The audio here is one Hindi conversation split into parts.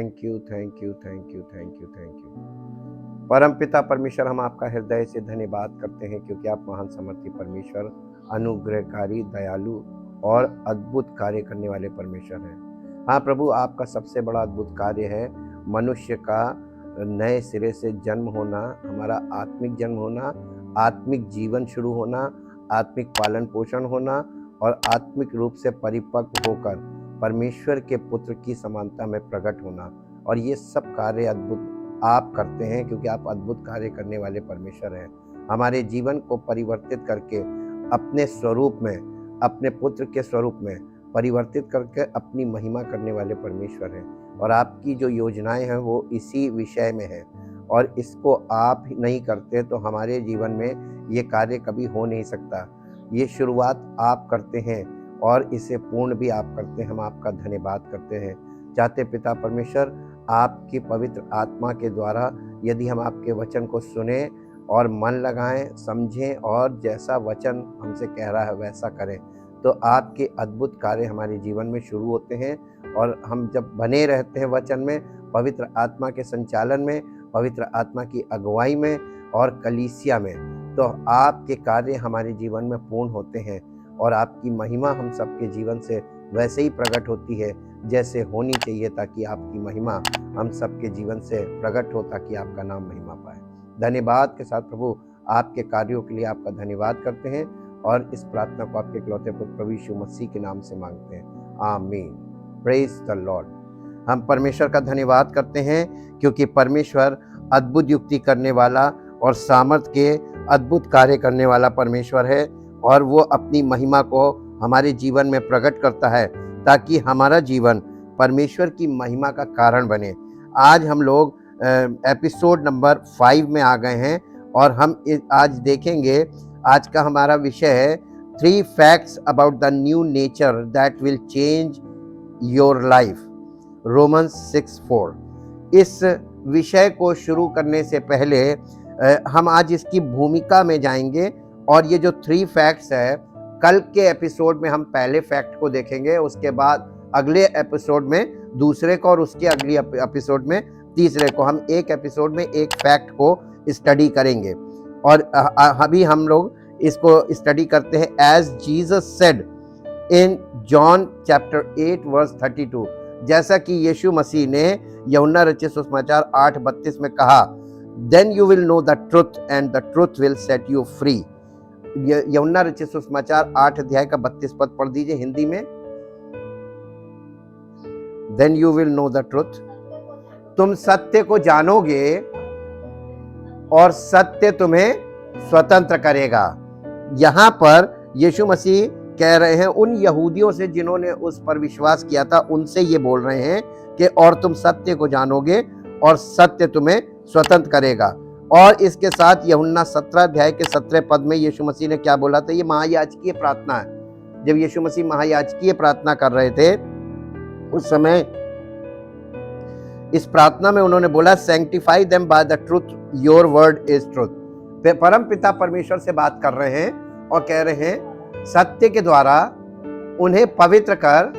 Thank you, thank you, thank you, thank you, thank you. परमपिता परमेश्वर, हम आपका हृदय से धन्यवाद करते हैं क्योंकि आप महान समर्थी परमेश्वर, अनुग्रहकारी, दयालु और अद्भुत कार्य करने वाले परमेश्वर हैं। हाँ प्रभु, आपका सबसे बड़ा अद्भुत कार्य है मनुष्य का नए सिरे से जन्म होना, हमारा आत्मिक जन्म होना, आत्मिक जीवन शुरू होना, आत्मिक पालन पोषण होना और आत्मिक रूप से परिपक्व होकर परमेश्वर के पुत्र की समानता में प्रकट होना। और ये सब कार्य अद्भुत आप करते हैं क्योंकि आप अद्भुत कार्य करने वाले परमेश्वर हैं। हमारे जीवन को परिवर्तित करके अपने स्वरूप में, अपने पुत्र के स्वरूप में परिवर्तित करके अपनी महिमा करने वाले परमेश्वर हैं। और आपकी जो योजनाएं हैं वो इसी विषय में है, और इसको आप नहीं करते तो हमारे जीवन में ये कार्य कभी हो नहीं सकता। ये शुरुआत आप करते हैं और इसे पूर्ण भी आप करते हैं। हम आपका धन्यवाद करते हैं। चाहते पिता परमेश्वर, आपकी पवित्र आत्मा के द्वारा यदि हम आपके वचन को सुने और मन लगाएं, समझें और जैसा वचन हमसे कह रहा है वैसा करें, तो आपके अद्भुत कार्य हमारे जीवन में शुरू होते हैं। और हम जब बने रहते हैं वचन में, पवित्र आत्मा के संचालन में, पवित्र आत्मा की अगुवाई में और कलीसिया में, तो आपके कार्य हमारे जीवन में पूर्ण होते हैं और आपकी महिमा हम सबके जीवन से वैसे ही प्रकट होती है जैसे होनी चाहिए, ताकि आपकी महिमा हम सबके जीवन से प्रकट हो, ताकि आपका नाम महिमा पाए। धन्यवाद के साथ प्रभु, आपके कार्यों के लिए आपका धन्यवाद करते हैं और इस प्रार्थना को आपके इकलौते पुत्र प्रभु यीशु मसीह के नाम से मांगते हैं, आमीन। Praise the Lord. हम परमेश्वर का धन्यवाद करते हैं क्योंकि परमेश्वर अद्भुत युक्ति करने वाला और सामर्थ्य के अद्भुत कार्य करने वाला परमेश्वर है, और वो अपनी महिमा को हमारे जीवन में प्रकट करता है ताकि हमारा जीवन परमेश्वर की महिमा का कारण बने। आज हम लोग एपिसोड नंबर 5 में आ गए हैं और हम आज देखेंगे, आज का हमारा विषय है 3 facts about the new nature that will change your life, Romans 6:4। इस विषय को शुरू करने से पहले हम आज इसकी भूमिका में जाएंगे, और ये जो 3 फैक्ट्स है, कल के एपिसोड में हम पहले फैक्ट को देखेंगे, उसके बाद अगले एपिसोड में दूसरे को और उसके अगले एपिसोड में तीसरे को। हम एक एपिसोड में एक फैक्ट को स्टडी करेंगे और अभी हम लोग इसको स्टडी करते हैं। As Jesus said in John chapter 8 verse 32, जैसा कि यीशु मसीह ने यूहन्ना रचित सुसमाचार 8:32 में कहा, then you will know the truth and the truth will set you free. यूहन्ना रचित सुसमाचार 8 अध्याय का 32 पद पढ़ दीजिए हिंदी में। Then you will know the truth, तुम सत्य को जानोगे और सत्य तुम्हें स्वतंत्र करेगा। यहां पर यीशु मसीह कह रहे हैं उन यहूदियों से जिन्होंने उस पर विश्वास किया था, उनसे ये बोल रहे हैं कि और तुम सत्य को जानोगे और सत्य तुम्हें स्वतंत्र करेगा। और इसके साथ यूहन्ना 17 अध्याय के 17 पद में यीशु मसीह ने क्या बोला था? ये महायाजकीय प्रार्थना है। जब यीशु मसीह महायाजकीय प्रार्थना कर रहे थे उस समय इस प्रार्थना में उन्होंने बोला, sanctify them by the truth, your word is truth. परम पिता परमेश्वर से बात कर रहे हैं और कह रहे हैं सत्य के द्वारा उन्हें पवित्र कर,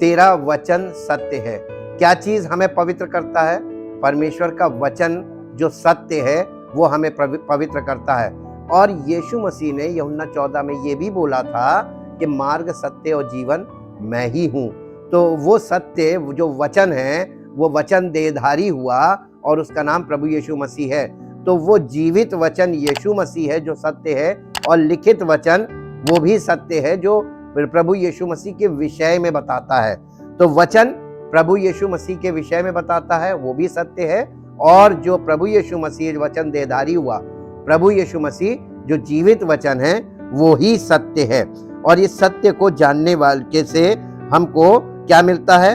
तेरा वचन सत्य है। क्या चीज हमें पवित्र करता है? परमेश्वर का वचन जो सत्य है वो हमें पवित्र करता है। और यीशु मसीह ने यूहन्ना 14 में ये भी बोला था कि मार्ग, सत्य और जीवन मैं ही हूँ। तो वो सत्य जो वचन है वो वचन देहधारी हुआ और उसका नाम प्रभु यीशु मसीह है। तो वो जीवित वचन यीशु मसीह है जो सत्य है, और लिखित वचन वो भी सत्य है जो प्रभु यीशु मसीह के विषय में बताता है। तो वचन प्रभु यीशु मसीह के विषय में बताता है, वो भी सत्य है। और जो प्रभु यीशु मसीह वचन देहधारी हुआ, प्रभु यीशु मसीह जो जीवित वचन है वो ही सत्य है। और इस सत्य को जानने वाले से हमको क्या मिलता है?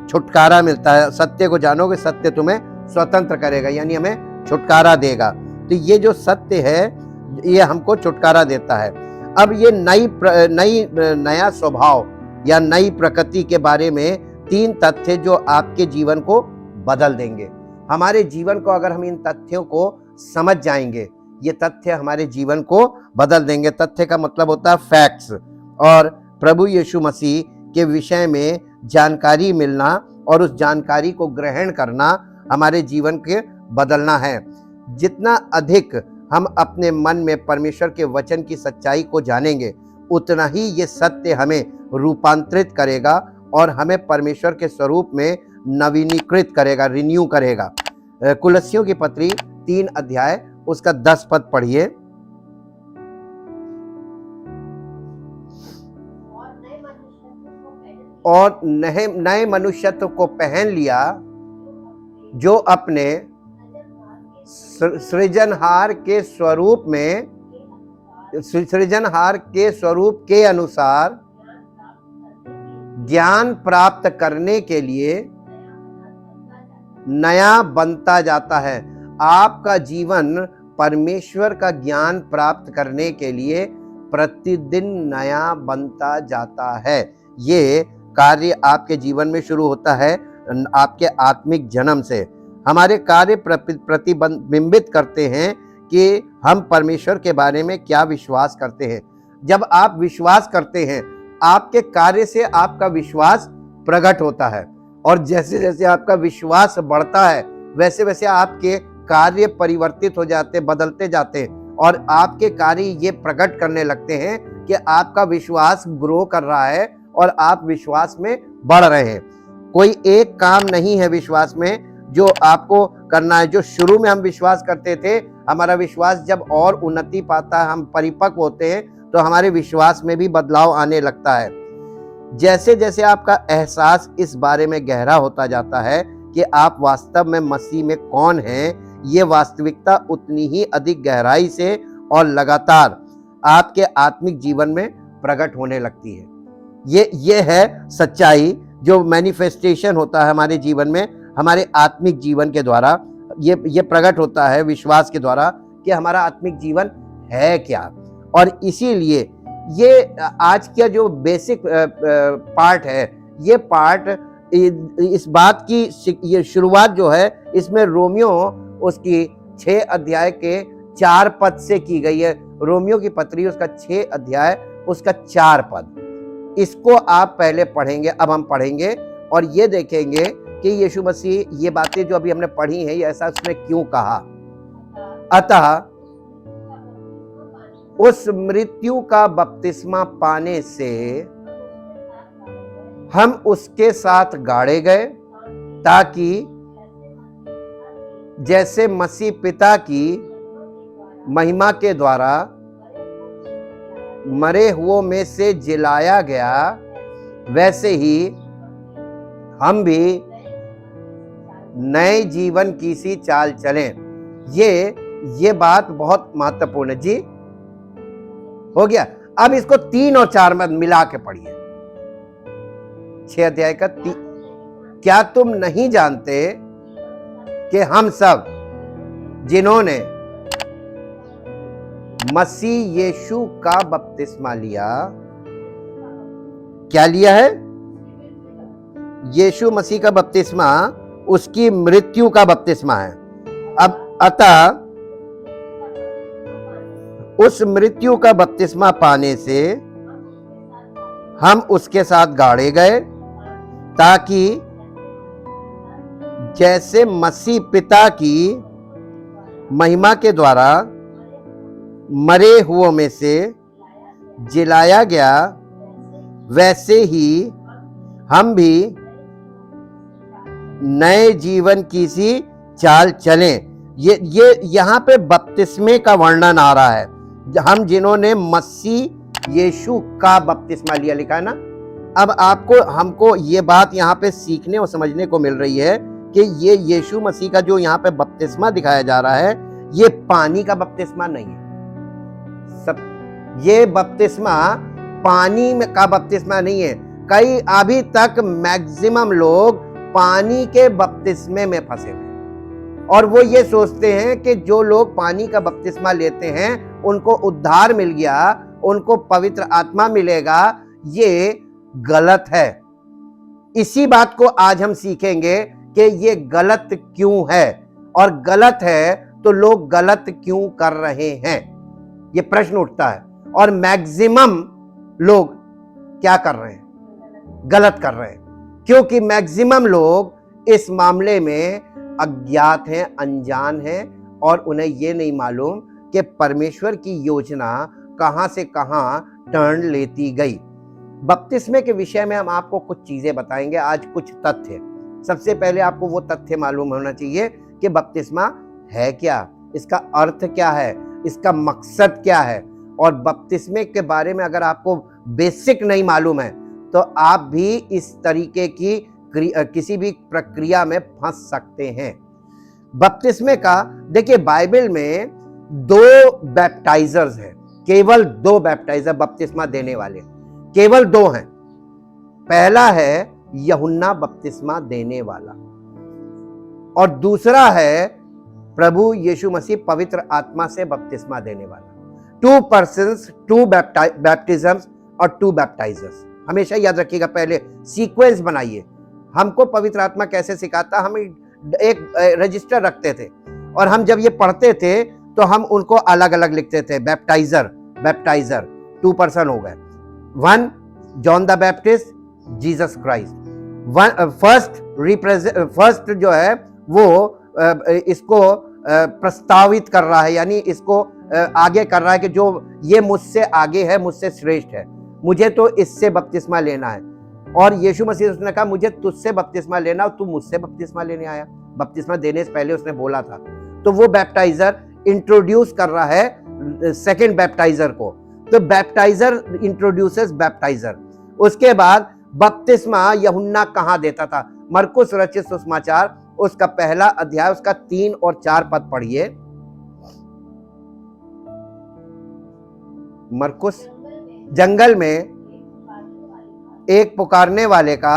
छुटकारा मिलता है। सत्य को जानोगे, सत्य तुम्हें स्वतंत्र करेगा, यानी हमें छुटकारा देगा। तो ये जो सत्य है ये हमको छुटकारा देता है। अब ये नया स्वभाव या नई प्रकृति के बारे में 3 तथ्य जो आपके जीवन को बदल देंगे। हमारे जीवन को अगर हम इन तथ्यों को समझ जाएंगे, ये तथ्य हमारे जीवन को बदल देंगे। तथ्य का मतलब होता है फैक्ट्स। और प्रभु यीशु मसीह के विषय में जानकारी मिलना और उस जानकारी को ग्रहण करना हमारे जीवन के बदलना है। जितना अधिक हम अपने मन में परमेश्वर के वचन की सच्चाई को जानेंगे, उतना ही ये सत्य हमें रूपांतरित करेगा और हमें परमेश्वर के स्वरूप में नवीनीकृत करेगा, रिन्यू करेगा। कुलस्सियों की पत्री 3 अध्याय उसका 10 पद पढ़िए। और नए मनुष्यत्व को पहन लिया, जो अपने सृजनहार के स्वरूप के अनुसार ज्ञान प्राप्त करने के लिए नया बनता जाता है। आपका जीवन परमेश्वर का ज्ञान प्राप्त करने के लिए प्रतिदिन नया बनता जाता है। ये कार्य आपके जीवन में शुरू होता है आपके आत्मिक जन्म से। हमारे कार्य प्रतिबिंबित करते हैं कि हम परमेश्वर के बारे में क्या विश्वास करते हैं। जब आप विश्वास करते हैं, आपके कार्य से आपका विश्वास प्रकट होता है, और जैसे जैसे आपका विश्वास बढ़ता है, वैसे वैसे आपके कार्य परिवर्तित हो जाते, बदलते जाते हैं, और आपके कार्य ये प्रकट करने लगते हैं कि आपका विश्वास ग्रो कर रहा है और आप विश्वास में बढ़ रहे हैं। कोई एक काम नहीं है विश्वास में जो आपको करना है। जो शुरू में हम विश्वास करते थे, हमारा विश्वास जब और उन्नति पाता है, हम परिपक्व होते हैं, तो हमारे विश्वास में भी बदलाव आने लगता है। जैसे जैसे आपका एहसास इस बारे में गहरा होता जाता है कि आप वास्तव में मसीह में कौन हैं, ये वास्तविकता उतनी ही अधिक गहराई से और लगातार आपके आत्मिक जीवन में प्रकट होने लगती है। ये है सच्चाई जो मैनिफेस्टेशन होता है हमारे जीवन में, हमारे आत्मिक जीवन के द्वारा ये प्रकट होता है विश्वास के द्वारा कि हमारा आत्मिक जीवन है क्या। और इसीलिए ये आज का जो बेसिक पार्ट है, ये पार्ट इस बात की ये शुरुआत जो है, इसमें रोमियो उसकी 6 अध्याय के 4 पद से की गई है। रोमियो की पत्री उसका 6 अध्याय उसका 4 पद, इसको आप पहले पढ़ेंगे। अब हम पढ़ेंगे और ये देखेंगे कि यीशु मसीह ये बातें जो अभी हमने पढ़ी हैं, ये ऐसा उसने क्यों कहा। अतः उस मृत्यु का बपतिस्मा पाने से हम उसके साथ गाड़े गए, ताकि जैसे मसीह पिता की महिमा के द्वारा मरे हुओं में से जिलाया गया, वैसे ही हम भी नए जीवन की सी चाल चलें। ये बात बहुत महत्वपूर्ण है जी। हो गया। अब इसको 3 और 4 में मिला के पढ़िए। 6 अध्याय का क्या तुम नहीं जानते कि हम सब जिन्होंने मसीह यीशु का बपतिस्मा लिया, क्या लिया है? यीशु मसीह का बपतिस्मा उसकी मृत्यु का बपतिस्मा है। अब अतः उस मृत्यु का बपतिस्मा पाने से हम उसके साथ गाड़े गए, ताकि जैसे मसीह पिता की महिमा के द्वारा मरे हुओं में से जिलाया गया, वैसे ही हम भी नए जीवन की सी चाल चलें। ये यहाँ पे बपतिस्मे का वर्णन आ रहा है। हम जिन्होंने मसीह यीशु का बपतिस्मा लिया, लिखा है ना। अब हमको ये बात यहाँ पे सीखने और समझने को मिल रही है कि ये यीशु मसीह का जो यहाँ पे बपतिस्मा दिखाया जा रहा है, ये पानी का बपतिस्मा नहीं है। ये बपतिस्मा पानी का बपतिस्मा नहीं है। कई अभी तक मैक्सिमम लोग पानी के बपतिस्मे में फंसे हुए, और वो ये सोचते हैं कि जो लोग पानी का बपतिस्मा लेते हैं उनको उद्धार मिल गया, उनको पवित्र आत्मा मिलेगा। ये गलत है। इसी बात को आज हम सीखेंगे कि ये गलत क्यों है, और गलत है तो लोग गलत क्यों कर रहे हैं, ये प्रश्न उठता है। और मैक्सिमम लोग क्या कर रहे हैं? गलत कर रहे हैं। क्योंकि मैक्सिमम लोग इस मामले में अज्ञात हैं, अनजान हैं और उन्हें ये नहीं मालूम कि परमेश्वर की योजना कहां से कहां टर्न लेती गई। बपतिस्मे के विषय में हम आपको कुछ चीजें बताएंगे आज, कुछ तथ्य। सबसे पहले आपको वो तथ्य मालूम होना चाहिए कि बपतिस्मा है क्या, इसका अर्थ क्या है, इसका मकसद क्या है। और बपतिस्मे के बारे में अगर आपको बेसिक नहीं मालूम है तो आप भी इस तरीके की किसी भी प्रक्रिया में फंस सकते हैं। बपतिस्मे का देखिए, बाइबल में 2 बैप्टाइजर्स हैं, केवल 2 बैप्टाइजर बपतिस्मा देने वाले, केवल 2 हैं। पहला है यूहन्ना बपतिस्मा देने वाला और दूसरा है प्रभु यीशु मसीह पवित्र आत्मा से बपतिस्मा देने वाला। 2 persons, 2 बैप्टिज्म्स और 2 बैप्टाइजर्स। हमेशा याद रखिएगा, पहले सीक्वेंस बनाइए। हमको पवित्र आत्मा कैसे सिखाता, हम एक रजिस्टर रखते थे और हम जब ये पढ़ते थे तो हम उनको अलग अलग लिखते थे। बैप्टाइजर 2 पर्सन हो गए। 1 John the Baptist, Jesus Christ. First जो है वो इसको प्रस्तावित कर रहा है, यानी इसको आगे कर रहा है कि जो ये मुझसे आगे है, मुझसे श्रेष्ठ है, मुझे तो इससे बपतिस्मा लेना है। और यीशु मसीह उसने कहा मुझे तुझसे बपतिस्मा लेना और तू मुझसे बपतिस्मा लेने आया। बपतिस्मा देने से पहले उसने बोला था। तो वो बैप्टाइजर इंट्रोड्यूस कर रहा है सेकंड बैप्टाइजर को। तो बैप्टाइजर इंट्रोड्यूसेस बैप्टाइजर। उसके बाद बपतिस्मा यूहन्ना कहां देता था? मरकुस रचित सुसमाचार उसका पहला अध्याय, उसका 3 और 4 पद पढ़िए। मरकुस, जंगल में एक पुकारने वाले का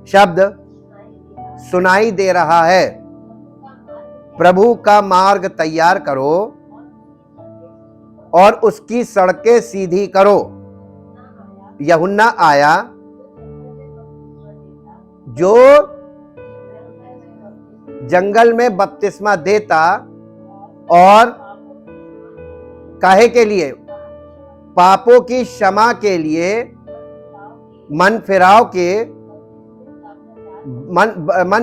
शब्द सुनाई दे रहा है, प्रभु का मार्ग तैयार करो और उसकी सड़कें सीधी करो। यूहन्ना आया जो जंगल में बपतिस्मा देता और काहे के लिए? पापों की क्षमा के लिए, मन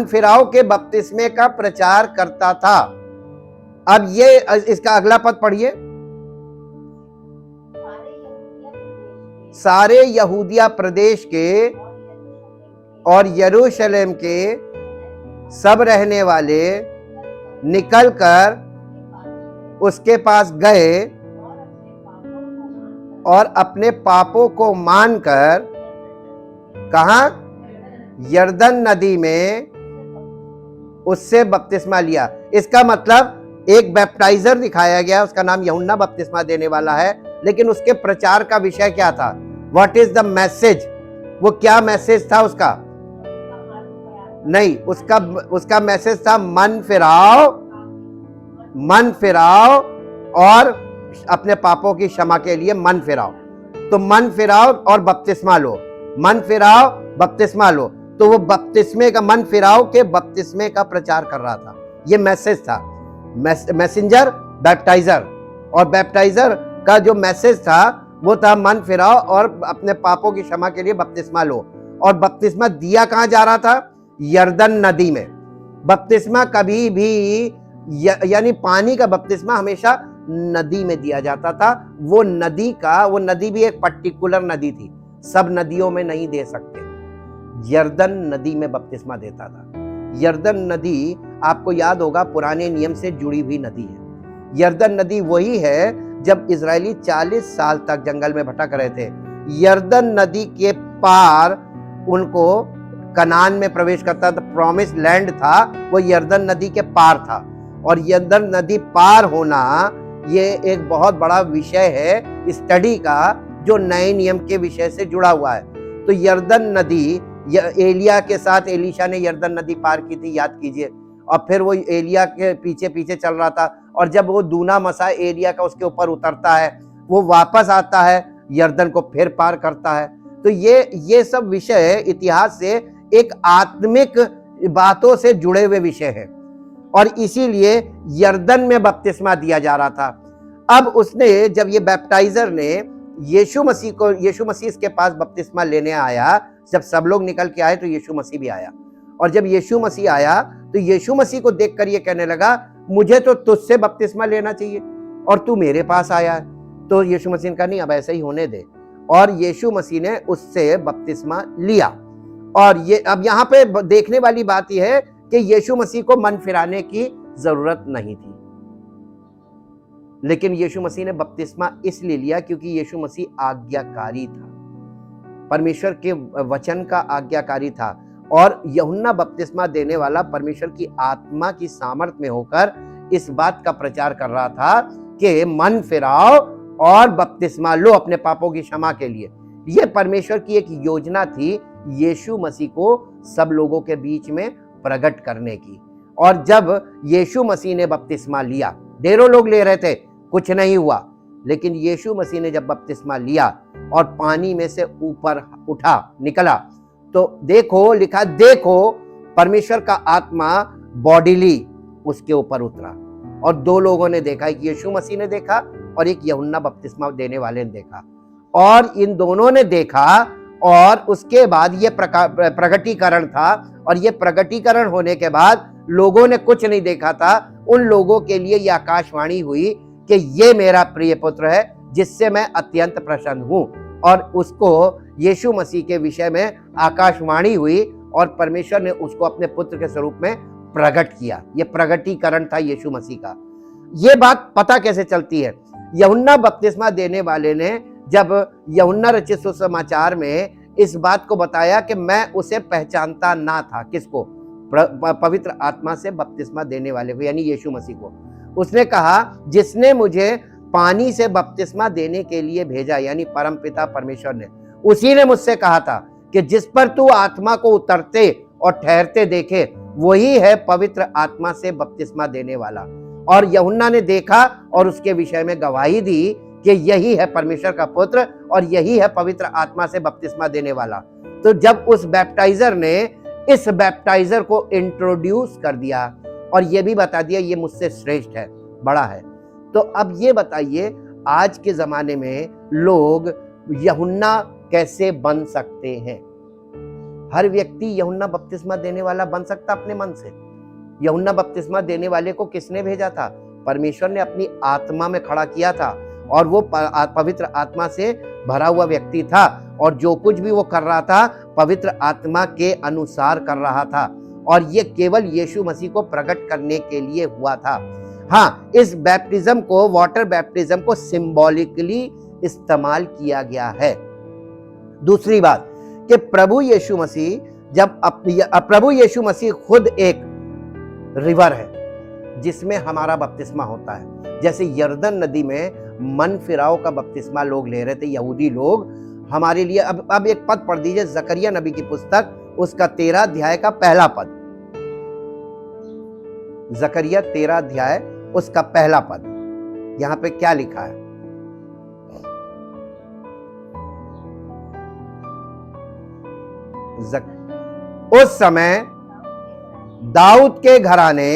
फिराव के बपतिस्मे का प्रचार करता था। अब ये इसका अगला पद पढ़िए। सारे यहूदिया प्रदेश के और यरूशलेम के सब रहने वाले निकलकर उसके पास गए और अपने पापों को मानकर कहां? यरदन नदी में उससे बपतिस्मा लिया। इसका मतलब एक बैप्टाइजर दिखाया गया, उसका नाम यूहन्ना बपतिस्मा देने वाला है, लेकिन उसके प्रचार का विषय क्या था? What is the message? वो क्या मैसेज था उसका? नहीं, उसका मैसेज था मन फिराओ और अपने पापों की क्षमा के लिए मन फिराओ। तो मन फिराओ और बपतिस्मा लो, मन फिराओ बपतिस्मा लो। तो वो बपतिस्मे का, मन फिराओ के बपतिस्मे का प्रचार कर रहा था। ये मैसेज था। मैसेंजर बैप्टाइजर, और बैप्टाइजर का जो मैसेज था वो था मन फिराओ और अपने पापों की क्षमा के लिए बपतिस्मा लो। और बपतिस्मा दिया कहां जा रहा था? यरदन नदी में। बपतिस्मा कभी भी यानी पानी का बपतिस्मा हमेशा नदी में दिया जाता था। वो नदी भी एक पर्टिकुलर नदी थी, सब नदियों में नहीं दे सकते। यरदन नदी में बपतिस्मा देता था। यरदन नदी आपको याद होगा पुराने नियम से जुड़ी हुई नदी है। यरदन नदी वही है जब इजरायली 40 साल तक जंगल में भटक रहे थे। यरदन नदी के पार उनको कनान में प्रवेश करता था, प्रॉमिस लैंड था, वो यरदन नदी के पार था। और यरदन नदी पार होना ये एक बहुत बड़ा विषय है स्टडी का, जो नए नियम के विषय से जुड़ा हुआ है। तो यरदन नदी, एलिया के साथ एलीशा ने यरदन नदी पार की थी, याद कीजिए। और फिर वो एलिया के पीछे पीछे चल रहा था, और जब वो दूना मसा एलिया का उसके ऊपर उतरता है, वो वापस आता है, यरदन को फिर पार करता है। तो ये सब विषय इतिहास से एक आत्मिक बातों से जुड़े हुए विषय हैं, और इसीलिए यरदन में बपतिस्मा दिया जा रहा था। अब उसने, जब ये बैप्टाइजर ने यीशु मसीह इसके पास बपतिस्मा लेने आया, जब सब लोग निकल के आए तो यीशु मसीह भी आया, और जब यीशु मसीह आया तो यीशु मसीह को देखकर ये कहने लगा, मुझे तो तुझसे बपतिस्मा लेना चाहिए और तू मेरे पास आया है। तो यीशु मसीह ने कहा, नहीं, अब ऐसा ही होने दे, और यीशु मसीह ने उससे बपतिस्मा लिया। और ये अब यहाँ पे देखने वाली बात यह है कि यीशु मसीह को मन फिराने की जरूरत नहीं थी, लेकिन यीशु मसीह ने बपतिस्मा इसलिए लिया क्योंकि यीशु मसीह आज्ञाकारी था, परमेश्वर के वचन का आज्ञाकारी था। और यूहन्ना बपतिस्मा देने वाला परमेश्वर की आत्मा की सामर्थ में होकर इस बात का प्रचार कर रहा था कि मन फिराओ और बपतिस्मा लो अपने पापों की क्षमा के लिए। यह परमेश्वर की एक योजना थी यीशु मसीह को सब लोगों के बीच में प्रकट करने की। और जब यीशु मसीह ने बपतिस्मा लिया, ढेरों लोग ले रहे थे, कुछ नहीं हुआ, लेकिन यीशु मसीह ने जब बपतिस्मा लिया और पानी में से ऊपर उठा, निकला, तो देखो, लिखा, देखो परमेश्वर का आत्मा बॉडीली उसके ऊपर उतरा। और दो लोगों ने देखा, एक यीशु मसीह ने देखा और एक यूहन्ना बपतिस्मा देने वाले ने देखा। और इन दोनों ने देखा और उसके बाद ये प्रगटीकरण था, और ये प्रगटीकरण होने के बाद लोगों ने कुछ नहीं देखा था, उन लोगों के लिए ये आकाशवाणी हुई कि ये मेरा प्रिय पुत्र है जिससे मैं अत्यंत प्रसन्न हूं। और उसको यीशु मसीह के विषय में आकाशवाणी हुई और परमेश्वर ने उसको अपने पुत्र के स्वरूप में प्रकट किया। ये प्रगटीकरण था यीशु मसीह का। ये बात पता कैसे चलती है? यूहन्ना बपतिस्मा देने वाले ने जब यूहन्ना रचित सुसमाचार में इस बात को बताया कि मैं उसे पहचानता ना था, किसको? पवित्र आत्मा से बपतिस्मा देने वाले को, यानी यीशु मसीह को। उसने कहा, जिसने मुझे पानी से बपतिस्मा देने के लिए भेजा, यानी परमपिता परमेश्वर ने, उसी ने मुझसे कहा था कि जिस पर तू आत्मा को उतरते और ठहरते देखे, वही है पवित्र आत्मा से बपतिस्मा देने वाला। और यूहन्ना ने देखा और उसके विषय में गवाही दी कि यही है परमेश्वर का पुत्र और यही है पवित्र आत्मा से बपतिस्मा देने वाला। तो जब उस बैप्टाइजर ने इस बैप्टाइजर को इंट्रोड्यूस कर दिया और ये भी बता दिया ये मुझसे श्रेष्ठ है, बड़ा है, तो अब ये बताइए आज के जमाने में लोग यूहन्ना कैसे बन सकते हैं? हर व्यक्ति यूहन्ना बपतिस्मा देने वाला बन सकता अपने मन से? यूहन्ना बपतिस्मा देने वाले को किसने भेजा था? परमेश्वर ने अपनी आत्मा में खड़ा किया था, और वो पवित्र आत्मा से भरा हुआ व्यक्ति था, और जो कुछ भी वो कर रहा था पवित्र आत्मा के अनुसार कर रहा था, और ये केवल यीशु मसीह को प्रकट करने के लिए हुआ था। हाँ, इस बैप्टिज्म को, वाटर बैप्टिज्म को सिंबॉलिकली इस्तेमाल किया गया है। दूसरी बात कि प्रभु यीशु यीशु मसीह खुद एक रिवर है जिसमें हमारा बपतिस्मा होता है। जैसे यरदन नदी में मन फिराव का बपतिस्मा लोग ले रहे थे, यहूदी लोग, हमारे लिए अब एक पद पढ़ दीजिए, जकरिया नबी की पुस्तक, उसका 13 अध्याय का पहला पद। जकरिया 13 अध्याय उसका पहला पद, यहां पे क्या लिखा है? उस समय दाऊद के घराने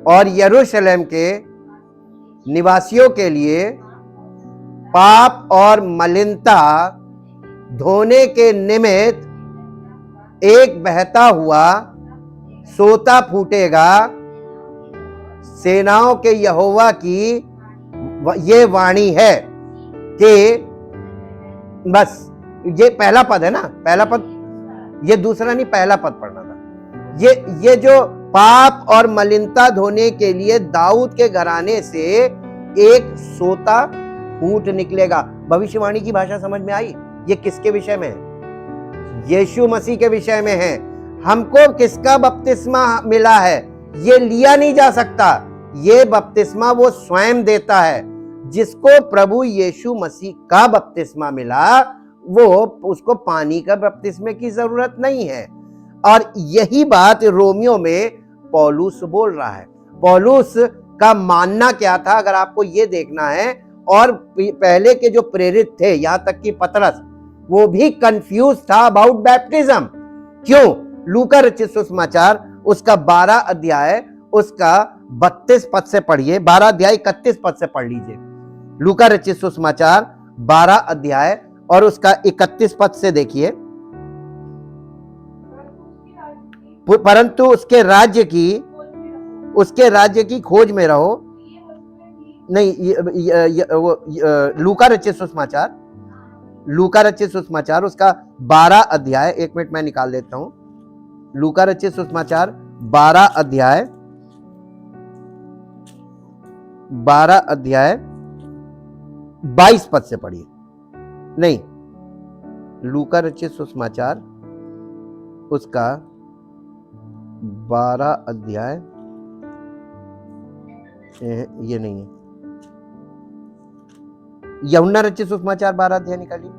और यरूशलेम के निवासियों के लिए पाप और मलिनता धोने के निमित्त एक बहता हुआ सोता फूटेगा। सेनाओं के यहोवा की ये वाणी है कि, बस ये पहला पद है ना, पहला पद, ये दूसरा नहीं, पहला पद पढ़ना था। ये जो पाप और मलिनता धोने के लिए दाऊद के घराने से एक सोता फूट निकलेगा। भविष्यवाणी की भाषा समझ में आई? ये किसके विषय में है? यीशु मसीह के विषय में है। हमको किसका बपतिस्मा मिला है? ये लिया नहीं जा सकता, ये बपतिस्मा वो स्वयं देता है। जिसको प्रभु यीशु मसीह का बपतिस्मा मिला, वो उसको पानी का बपतिस्मे की जरूरत नहीं है। और यही बात रोमियो में पौलुस बोल रहा है। पौलुस का मानना क्या था, अगर आपको ये देखना है, और पहले के जो प्रेरित थे, यहां तक कि पतरस, वो भी कंफ्यूज था अबाउट बैप्टिज्म। क्यों? लूका रचित सुसमाचार उसका 12 अध्याय उसका 32 पद से पढ़िए, 12 अध्याय 31 पद से पढ़ लीजिए। लूका रचित सुसमाचार 12 अध्याय और उसका 31 पद से देखिए। परंतु उसके राज्य की खोज में रहो। नहीं, लूका रचित सुसमाचार उसका 12 अध्याय, 1 मिनट मैं निकाल देता हूं। लूका रचित सुसमाचार 12 अध्याय 22 पद से पढ़िए। नहीं, लूका रचित सुसमाचार उसका 12 अध्याय, ये नहीं है, यूहन्ना रचित सुसमाचार 12 अध्याय निकालिए।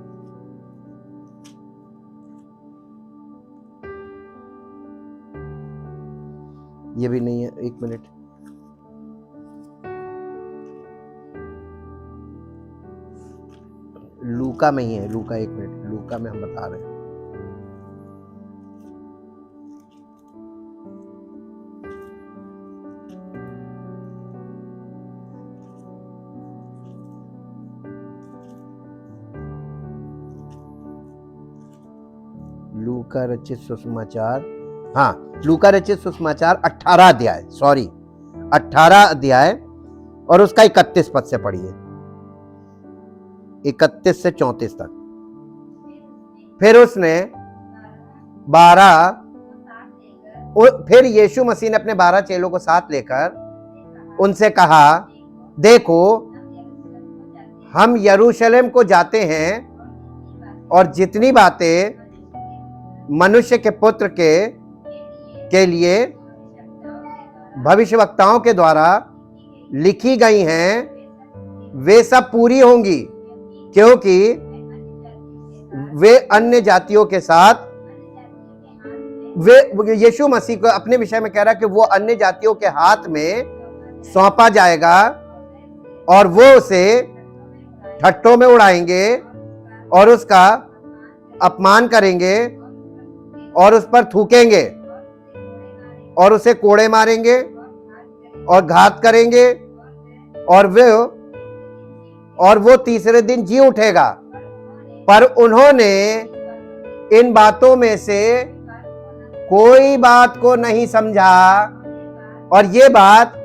ये भी नहीं है, 1 मिनट। लूका में ही है, लूका, 1 मिनट, लूका में हम बता रहे हैं। लूका रचित सुसमाचार, हाँ, लूका रचित सुसमाचार 18 अध्याय, 18 अध्याय और उसका 31 पद से पढ़िए, 31 से 34 तक। फिर उसने 12, फिर यीशु मसीह ने अपने 12 चेलों को साथ लेकर उनसे कहा, देखो हम यरूशलेम को जाते हैं और जितनी बातें मनुष्य के पुत्र के लिए भविष्यवक्ताओं के द्वारा लिखी गई हैं वे सब पूरी होंगी, क्योंकि वे अन्य जातियों के साथ, वे यीशु मसीह को अपने विषय में कह रहा है कि वो अन्य जातियों के हाथ में सौंपा जाएगा और वो उसे ठट्टों में उड़ाएंगे और उसका अपमान करेंगे और उस पर थूकेंगे और उसे कोड़े मारेंगे और घात करेंगे और वो तीसरे दिन जी उठेगा। पर उन्होंने इन बातों में से कोई बात को नहीं समझा और ये बात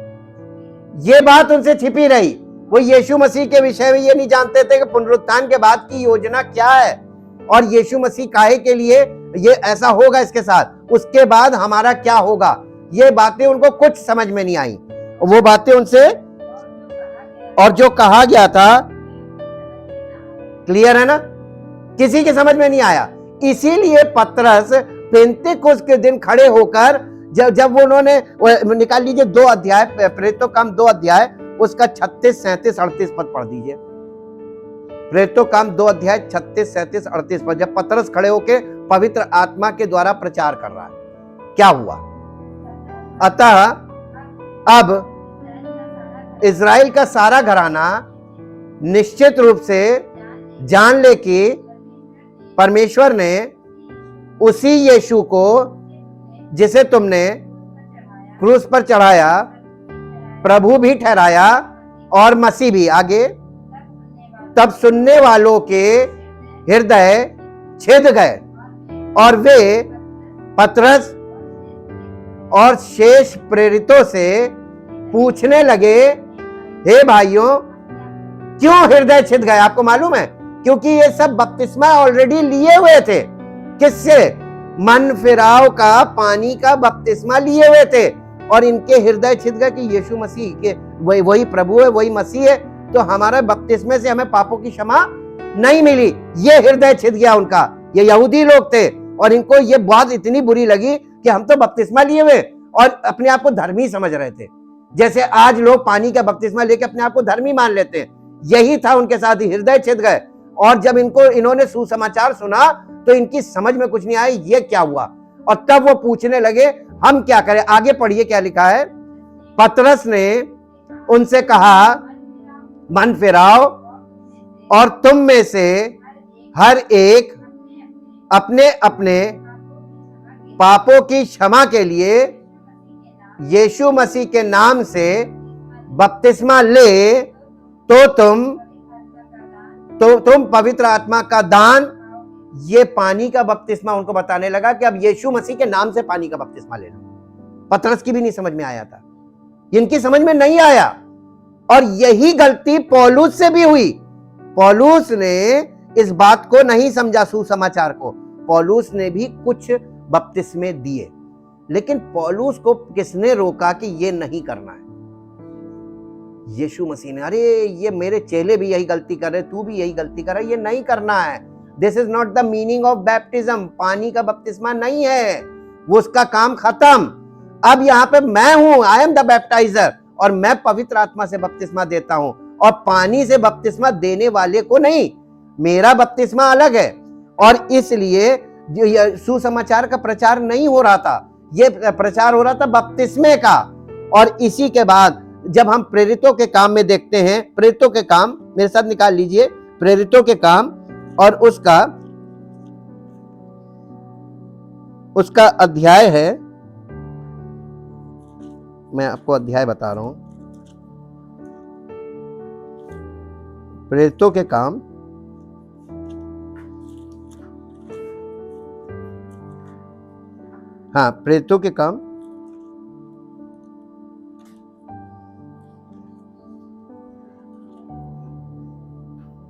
उनसे छिपी रही। वो यीशु मसीह के विषय में ये नहीं जानते थे कि पुनरुत्थान के बाद की योजना क्या है और यीशु मसीह काहे के लिए ये ऐसा होगा इसके साथ, उसके बाद हमारा क्या होगा। ये बातें उनको कुछ समझ में नहीं आई। वो बातें उनसे, और जो कहा गया था, क्लियर है ना, किसी के समझ में नहीं आया। इसीलिए पतरस पेंतेकोस्त के दिन खड़े होकर जब वो उन्होंने, निकाल लीजिए 2 अध्याय, प्रेरितों काम 2 अध्याय उसका 36, 37, 38 पद पढ़ दीजिए। प्रेरितों काम 2 अध्याय 36, 37, 38 पद, जब पतरस खड़े होके पवित्र आत्मा के द्वारा प्रचार कर रहा है, क्या हुआ। अतः अब इजराइल का सारा घराना निश्चित रूप से जान ले कि परमेश्वर ने उसी यीशु को जिसे तुमने क्रूस पर चढ़ाया प्रभु भी ठहराया और मसीह भी। आगे, तब सुनने वालों के हृदय छिद गए और वे पतरस और शेष प्रेरितों से पूछने लगे, हे भाइयों, क्यों हृदय छिद गए। आपको मालूम है, क्योंकि ये सब बपतिस्मा ऑलरेडी लिए हुए थे। किससे? मन फिराव का, पानी का बपतिस्मा लिए हुए थे और इनके हृदय छिद गए कि यीशु मसीह के वही प्रभु है, वही मसीह है, तो हमारे बपतिस्मे से हमें पापों की क्षमा नहीं मिली। ये हृदय छिद गया उनका। ये यहूदी लोग थे और इनको ये बात इतनी बुरी लगी कि हम तो बपतिस्मा लिए हुए और अपने आप को धर्मी समझ रहे थे, जैसे आज लोग पानी का बपतिस्मा लेके अपने आप को धर्मी मान लेते हैं। यही था उनके साथ, ही हृदय छिद गए। और जब इन्होंने सुसमाचार सुना तो इनकी समझ में कुछ नहीं आया, ये क्या हुआ। और तब वो पूछने लगे, हम क्या करें। आगे पढ़िए क्या लिखा है। पतरस ने उनसे कहा, मन फिराओ और तुम में से हर एक अपने अपने पापों की क्षमा के लिए यीशु मसीह के नाम से बपतिस्मा ले, तो तुम पवित्र आत्मा का दान ये पानी का बपतिस्मा उनको बताने लगा कि अब यीशु मसीह के नाम से पानी का बपतिस्मा ले लो। पतरस की भी नहीं समझ में आया था, इनकी समझ में नहीं आया। और यही गलती पौलुस से भी हुई। पौलुस ने इस बात को नहीं समझा, सुसमाचार को। पौलुस ने भी कुछ बपतिस्मे दिए, लेकिन पौलुस को किसने रोका कि ये नहीं करना है? यीशु मसीह ने, अरे ये मेरे चेले भी यही गलती कर रहे, तू भी यही गलती कर रहा है, ये नहीं करना है। This is not the meaning of baptism. पानी का बपतिस्मा नहीं है, वो उसका काम खत्म। अब यहाँ पे मैं हूं, आई एम द बैप्टाइजर, और मैं पवित्र आत्मा से बपतिस्मा देता हूं, और पानी से बपतिस्मा देने वाले को नहीं, मेरा बपतिस्मा अलग है। और इसलिए सुसमाचार का प्रचार नहीं हो रहा था, ये प्रचार हो रहा था बपतिस्मे का। और इसी के बाद जब हम प्रेरितों के काम में देखते हैं, प्रेरितों के काम मेरे साथ निकाल लीजिए, प्रेरितों के काम, और उसका अध्याय है, मैं आपको अध्याय बता रहा हूं, प्रेरितों के काम, हाँ प्रेरितों के काम,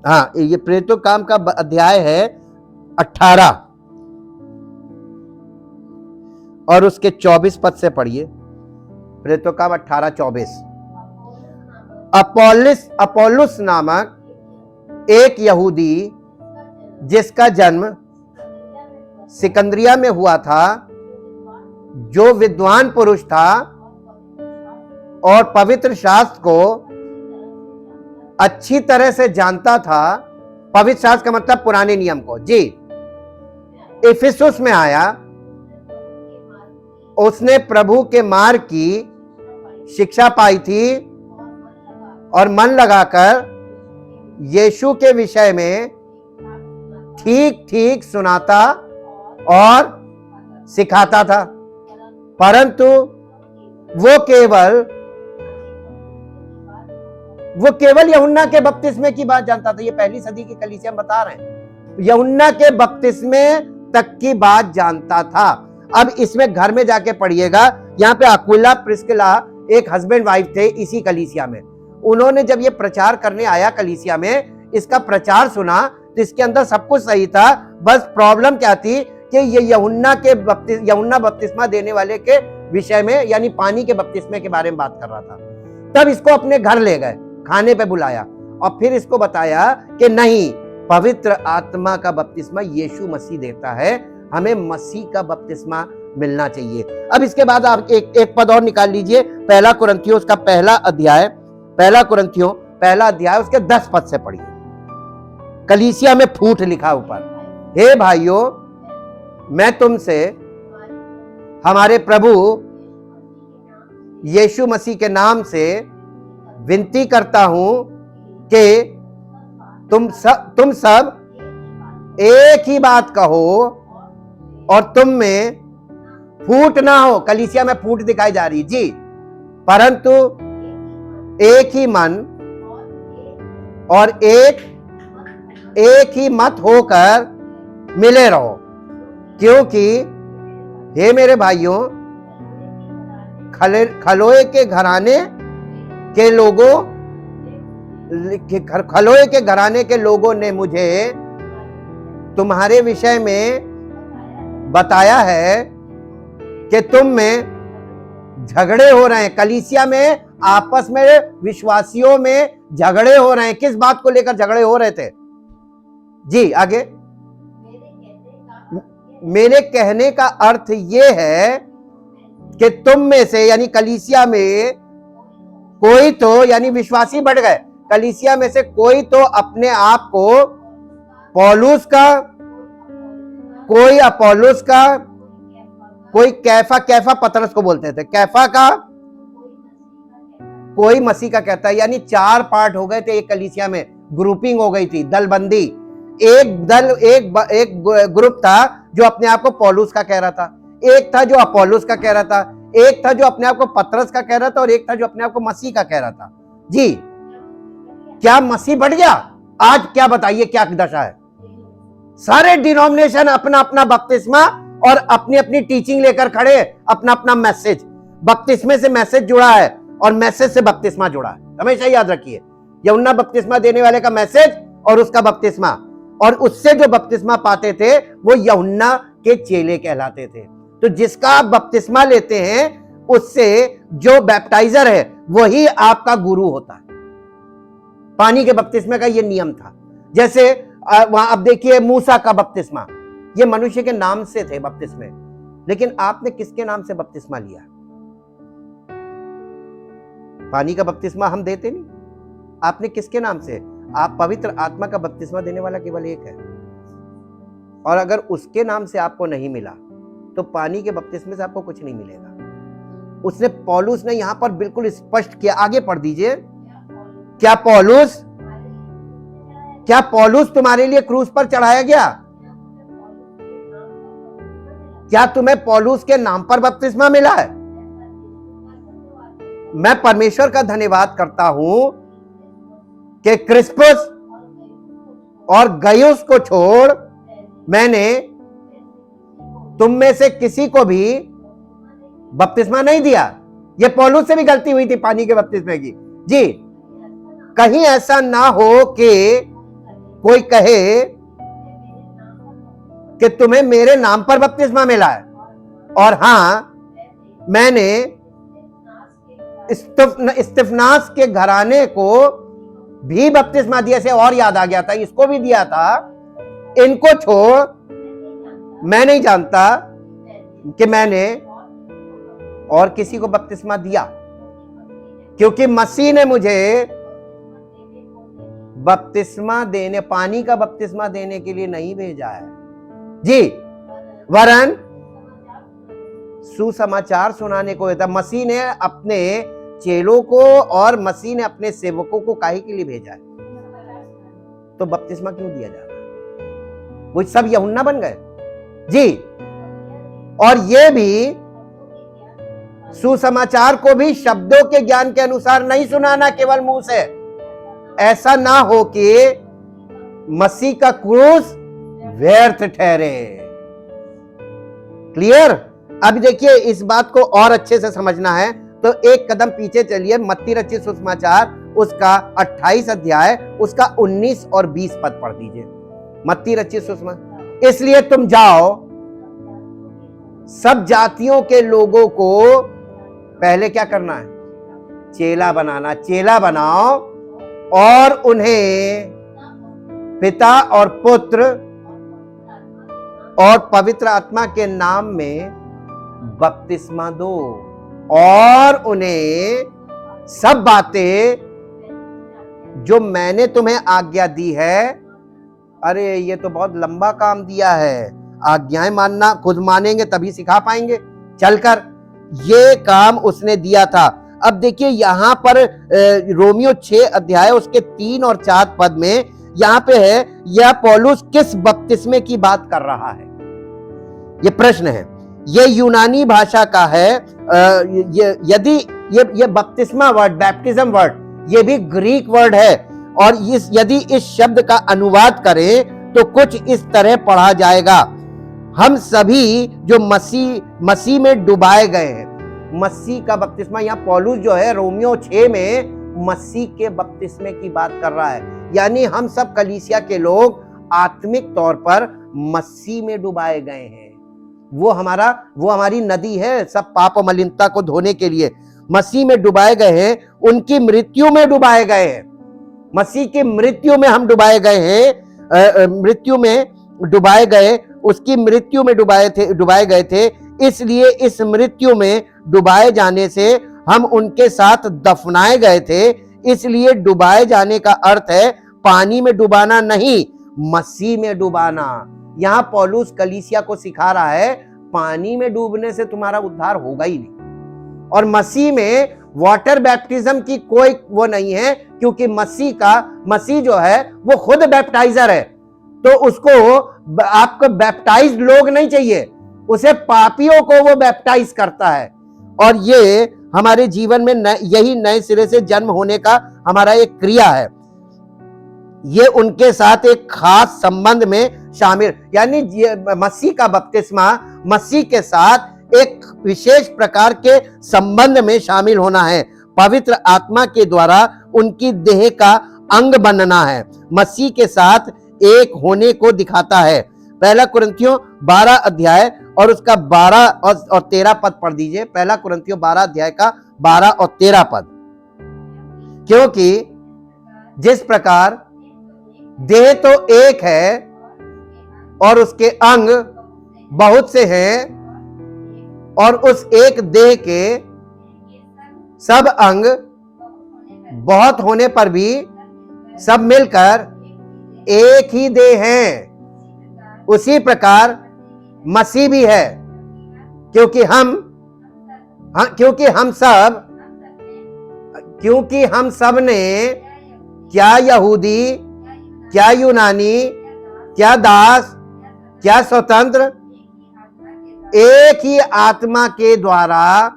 हाँ ये प्रेरितों काम का अध्याय है 18 और उसके 24 पद से पढ़िए। प्रेरितों काम 18-24। अपोल्लोस नामक एक यहूदी जिसका जन्म सिकंदरिया में हुआ था, जो विद्वान पुरुष था और पवित्र शास्त्र को अच्छी तरह से जानता था। पवित्र शास्त्र का मतलब पुराने नियम को, जी। इफिसुस में आया, उसने प्रभु के मार्ग की शिक्षा पाई थी और मन लगाकर यीशु के विषय में ठीक ठीक सुनाता और सिखाता था। परंतु वो केवल यूहन्ना के बपतिस्मे की बात जानता था। ये पहली सदी की कलीसिया में बता रहे हैं, यूहन्ना के बपतिस्मे तक की बात जानता था। अब इसमें घर में जाके पढ़िएगा, यहाँ पे अक्विला प्रिस्किला एक हस्बैंड वाइफ थे इसी कलीसिया में। उन्होंने जब ये प्रचार करने आया कलीसिया में, इसका प्रचार सुना तो इसके अंदर सब कुछ सही था, बस प्रॉब्लम क्या थी कि ये यूहन्ना बपतिस्मा देने वाले के विषय में, यानी पानी के बपतिस्मे के बारे में बात कर रहा था। तब इसको अपने घर ले गए, खाने पे बुलाया और फिर इसको बताया कि नहीं, पवित्र आत्मा का बपतिस्मा यीशु मसीह देता है, हमें मसीह का बपतिस्मा मिलना चाहिए। अब इसके बाद आप एक पद और निकाल लीजिए, पहला कुरिन्थियों उसका पहला अध्याय उसके 10 पद से पढ़िए। कलीसिया में फूट लिखा ऊपर, हे भाइयों, मैं तुमसे हमारे प्रभु यीशु मसीह के नाम से विनती करता हूं कि तुम सब एक ही बात कहो और तुम में फूट ना हो। कलीसिया में फूट दिखाई जा रही जी, परंतु एक ही मन और एक ही मत होकर मिले रहो, क्योंकि हे मेरे भाइयों, खलोए के घराने के लोगों ने मुझे तुम्हारे विषय में बताया है कि तुम में झगड़े हो रहे हैं। कलीसिया में आपस में विश्वासियों में झगड़े हो रहे हैं। किस बात को लेकर झगड़े हो रहे थे जी? आगे, मेरे कहने का अर्थ ये है कि तुम में से, यानी कलीसिया में कोई तो, यानी विश्वासी बढ़ गए, कलीसिया में से कोई तो अपने आप को पौलुस का, कोई अपोलोस का, कोई कैफा पतरस को बोलते थे, कैफा का, कोई मसीह का कहता है। यानी 4 पार्ट हो गए थे एक कलीसिया में, ग्रुपिंग हो गई थी, दलबंदी। एक ग्रुप था जो अपने आप को पौलुस का कह रहा था, एक था जो अपोलोस का कह रहा था, एक था जो अपने आप को पतरस का कह रहा था, और एक था जो अपने आप को मसीह का कह रहा था जी। क्या मसीह बढ़ गया? आज क्या बताइए क्या दशा है? सारे डिनोमिनेशन अपना अपना बपतिस्मा और अपनी अपनी टीचिंग लेकर खड़े, अपना अपना मैसेज, बपतिस्मे से मैसेज जुड़ा है और मैसेज से बपतिस्मा जुड़ा है। हमेशा याद रखिए, यूहन्ना बपतिस्मा देने वाले का मैसेज और उसका बपतिस्मा, और उससे जो बपतिस्मा पाते थे वो यूहन्ना के चेले कहलाते थे। तो जिसका आप बपतिस्मा लेते हैं उससे जो बैप्टाइजर है वही आपका गुरु होता है। पानी के बपतिस्मे का ये नियम था। जैसे वहां अब देखिए मूसा का बपतिस्मा, ये मनुष्य के नाम से थे बपतिस्मे, लेकिन आपने किसके नाम से बपतिस्मा लिया? पानी का बपतिस्मा हम देते नहीं, आपने किसके नाम से? आप पवित्र आत्मा का बपतिस्मा देने वाला केवल एक है, और अगर उसके नाम से आपको नहीं मिला तो पानी के बपतिस्मे से आपको कुछ नहीं मिलेगा। उसने पौलुस ने यहां पर बिल्कुल स्पष्ट किया। आगे पढ़ दीजिए। क्या पौलुस तुम्हारे लिए क्रूस पर चढ़ाया गया? क्या तुम्हें पौलुस के नाम पर बपतिस्मा मिला है? मैं परमेश्वर का धन्यवाद करता हूं कि क्रिस्पुस और गयुस को छोड़ मैंने तुम में से किसी को भी बपतिस्मा नहीं दिया। ये पौलुस से भी गलती हुई थी पानी के बपतिस्मे की। जी, कहीं ऐसा ना हो कि कोई कहे कि तुम्हें मेरे नाम पर बपतिस्मा मिला है, और हां मैंने स्तिफनास के घराने को भी बपतिस्मा दिया से, और याद आ गया था, इसको भी दिया था। इनको छोड़ मैं नहीं जानता कि मैंने और किसी को बपतिस्मा दिया, क्योंकि मसीह ने मुझे बपतिस्मा देने, पानी का बपतिस्मा देने के लिए नहीं भेजा है जी, वरन सुसमाचार सुनाने को था। मसीह ने अपने चेलों को और मसीह ने अपने सेवकों को काहे के लिए भेजा है? तो बपतिस्मा क्यों दिया जा रहा है? वो सब यूहन्ना बन गए जी। और ये भी सुसमाचार को भी शब्दों के ज्ञान के अनुसार नहीं सुनाना केवल मुंह से, ऐसा ना हो कि मसीह का क्रूस व्यर्थ ठहरे। क्लियर? अब देखिए, इस बात को और अच्छे से समझना है तो एक कदम पीछे चलिए। मत्ती रचित सुसमाचार उसका 28 अध्याय उसका 19 और 20 पद पढ़ दीजिए। मत्ती रचित सुसमाचार। इसलिए तुम जाओ, सब जातियों के लोगों को पहले क्या करना है? चेला बनाना। चेला बनाओ और उन्हें पिता और पुत्र और पवित्र आत्मा के नाम में बपतिस्मा दो, और उन्हें सब बातें जो मैंने तुम्हें आज्ञा दी है। अरे ये तो बहुत लंबा काम दिया है। आज्ञाएं मानना खुद मानेंगे तभी सिखा पाएंगे चलकर। ये काम उसने दिया था। अब देखिए यहां पर रोमियो 6 अध्याय उसके 3 और 4 पद में यहां पे है, यह पौलुस किस बपतिस्मे की बात कर रहा है? ये प्रश्न है। ये यूनानी भाषा का है। यदि ये बपतिस्मा वर्ड, बैप्टिज्म वर्ड, ये भी ग्रीक वर्ड है, और यदि इस शब्द का अनुवाद करें तो कुछ इस तरह पढ़ा जाएगा, हम सभी जो मसीह में डुबाए गए हैं। मसीह का बपतिस्मा, यहाँ पौलुस जो है रोमियो 6 में मसीह के बपतिस्मे की बात कर रहा है। यानी हम सब कलीसिया के लोग आत्मिक तौर पर मसीह में डुबाए गए हैं। वो हमारी नदी है सब पाप और मलिनता को धोने के लिए। मसीह में डुबाए गए हैं, उनकी मृत्यु में डुबाए गए हैं। मसीह की मृत्यु में हम डुबाए गए हैं। मृत्यु में डुबाए गए, उसकी मृत्यु में डुबाए गए थे। इसलिए इस मृत्यु में डुबाए जाने से हम उनके साथ दफनाए गए थे। इसलिए डुबाए जाने का अर्थ है पानी में डुबाना नहीं, मसीह में डुबाना। यहां पौलुस कलीसिया को सिखा रहा है पानी में डूबने से तुम्हारा उद्धार होगा ही नहीं, और मसीह में वाटर बैप्टिज्म की कोई वो नहीं है, क्योंकि मसीह जो है वो खुद बैप्टाइजर है। तो उसको आपको बैप्टाइज्ड लोग नहीं चाहिए, उसे पापियों को वो बैप्टाइज करता है। और ये हमारे जीवन में यही नए सिरे से जन्म होने का हमारा एक क्रिया है। ये उनके साथ एक खास संबंध में शामिल, यानी मसीह का बपतिस्मा मसीह के साथ एक विशेष प्रकार के संबंध में शामिल होना है। पवित्र आत्मा के द्वारा उनकी देह का अंग बनना है, मसीह के साथ एक होने को दिखाता है। पहला कुरिन्थियों 12 अध्याय और उसका 12 और 13 पद पढ़ दीजिए। पहला कुरिन्थियों 12 अध्याय का 12 और 13 पद। क्योंकि जिस प्रकार देह तो एक है और उसके अंग बहुत से हैं, और उस एक देह के सब अंग बहुत होने पर भी सब मिलकर एक ही देह हैं, उसी प्रकार मसीह भी है। क्योंकि हम सब ने क्या यहूदी, क्या यूनानी, क्या दास, क्या स्वतंत्र, एक ही आत्मा के द्वारा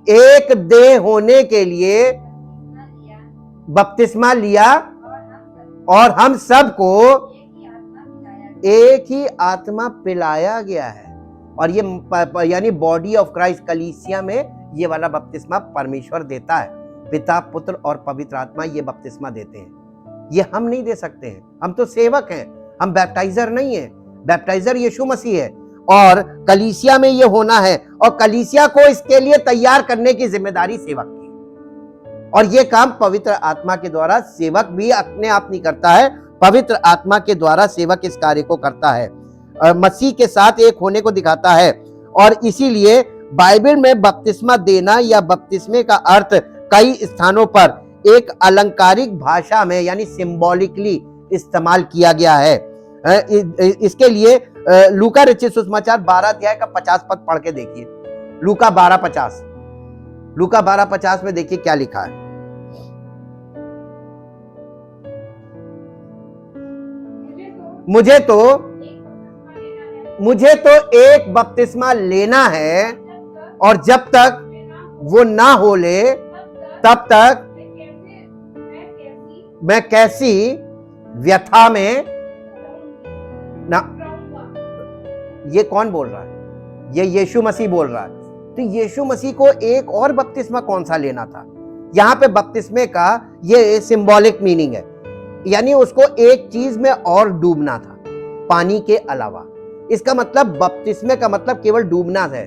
एक देह होने के लिए बपतिस्मा लिया, और हम सबको एक ही आत्मा पिलाया गया है। और ये यानी बॉडी ऑफ क्राइस्ट, कलीसिया में ये वाला बपतिस्मा परमेश्वर देता है। पिता, पुत्र और पवित्र आत्मा ये बपतिस्मा देते हैं। ये हम नहीं दे सकते हैं, हम तो सेवक हैं, हम बैप्टाइजर नहीं है। बैप्टाइजर यीशु मसीह है, और कलीसिया में ये होना है, और कलीसिया को इसके लिए तैयार करने की जिम्मेदारी सेवक की है। और ये काम पवित्र आत्मा के द्वारा, सेवक भी अपने आप नहीं करता है, पवित्र आत्मा के द्वारा सेवक इस कार्य को करता है, मसीह के साथ एक होने को दिखाता है। और इसीलिए बाइबल में बपतिस्मा देना या बपतिस्मे का अर्थ कई स्थानों पर एक अलंकारिक भाषा में यानी सिंबॉलिकली इस्तेमाल किया गया है। इसके लिए लूका रचित सुसमाचार 12 अध्याय का 50 पद पढ़ के देखिए। लूका 12:50 में देखिए क्या लिखा है। मुझे तो एक बपतिस्मा लेना है, और जब तक वो ना हो ले तब तक मैं कैसी व्यथा में ना। ये कौन बोल रहा है? ये यीशु मसीह बोल रहा है। तो यीशु मसीह को एक और बपतिस्मा कौन सा लेना था? यहाँ पे बपतिस्मे का ये सिंबॉलिक मीनिंग है, यानी उसको एक चीज में और डूबना था पानी के अलावा। इसका मतलब बपतिस्मे का मतलब केवल डूबना है।